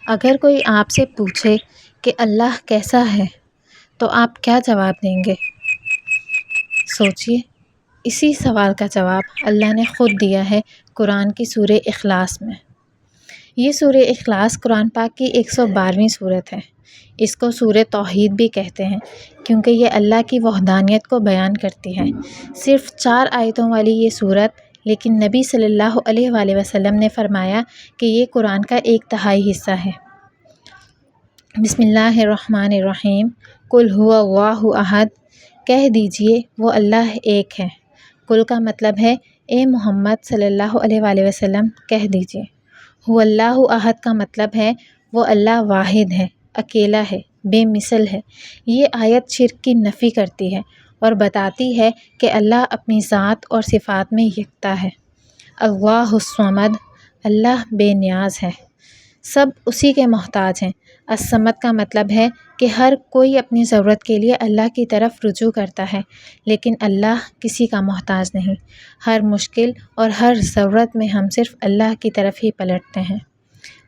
اگر کوئی آپ سے پوچھے کہ اللہ کیسا ہے تو آپ کیا جواب دیں گے؟ سوچئے، اسی سوال کا جواب اللہ نے خود دیا ہے قرآن کی سورہ اخلاص میں۔ یہ سورہ اخلاص قرآن پاک کی 112ویں سورت ہے۔ اس کو سورہ توحید بھی کہتے ہیں کیونکہ یہ اللہ کی وحدانیت کو بیان کرتی ہے۔ صرف 4 آیتوں والی یہ سورت، لیکن نبی صلی اللہ علیہ وآلہ وسلم نے فرمایا کہ یہ قرآن کا 1/3 حصہ ہے۔ بسم اللہ الرحمن الرحیم۔ قل هو اللہ احد، کہہ دیجئے وہ اللہ ایک ہے۔ قل کا مطلب ہے اے محمد صلی اللہ علیہ وآلہ وسلم کہہ دیجئے۔ هو اللہ احد کا مطلب ہے وہ اللہ واحد ہے، اکیلا ہے، بے مثل ہے۔ یہ آیت شرک کی نفی کرتی ہے اور بتاتی ہے کہ اللہ اپنی ذات اور صفات میں یکتا ہے۔ اللہ الصمد، اللہ بے نیاز ہے، سب اسی کے محتاج ہیں۔ الصمد کا مطلب ہے کہ ہر کوئی اپنی ضرورت کے لیے اللہ کی طرف رجوع کرتا ہے، لیکن اللہ کسی کا محتاج نہیں۔ ہر مشکل اور ہر ضرورت میں ہم صرف اللہ کی طرف ہی پلٹتے ہیں۔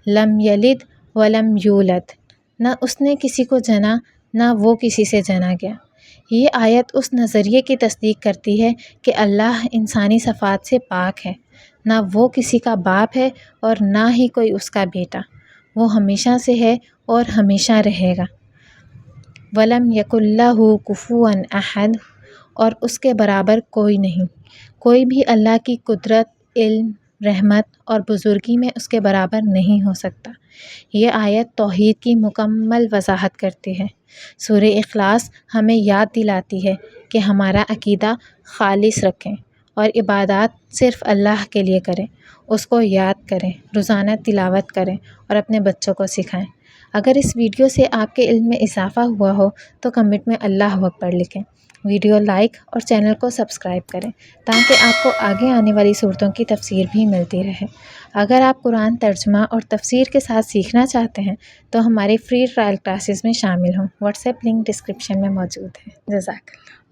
لم یلد ولم یولد، نہ اس نے کسی کو جنا نہ وہ کسی سے جنا گیا۔ یہ آیت اس نظریے کی تصدیق کرتی ہے کہ اللہ انسانی صفات سے پاک ہے، نہ وہ کسی کا باپ ہے اور نہ ہی کوئی اس کا بیٹا۔ وہ ہمیشہ سے ہے اور ہمیشہ رہے گا۔ وَلَمْ يَكُنْ لَهُ كُفُوًا أَحَدٌ، اور اس کے برابر کوئی نہیں۔ کوئی بھی اللہ کی قدرت، علم، رحمت اور بزرگی میں اس کے برابر نہیں ہو سکتا۔ یہ آیت توحید کی مکمل وضاحت کرتی ہے۔ سورہ اخلاص ہمیں یاد دلاتی ہے کہ ہمارا عقیدہ خالص رکھیں اور عبادات صرف اللہ کے لیے کریں۔ اس کو یاد کریں، روزانہ تلاوت کریں اور اپنے بچوں کو سکھائیں۔ اگر اس ویڈیو سے آپ کے علم میں اضافہ ہوا ہو تو کمنٹ میں اللہ اکبر لکھیں۔ ویڈیو لائک اور چینل کو سبسکرائب کریں تاکہ آپ کو آگے آنے والی صورتوں کی تفسیر بھی ملتی رہے۔ اگر آپ قرآن ترجمہ اور تفسیر کے ساتھ سیکھنا چاہتے ہیں تو ہماری فری ٹرائل کلاسز میں شامل ہوں۔ واٹس ایپ لنک ڈسکرپشن میں موجود ہے۔ جزاک اللہ۔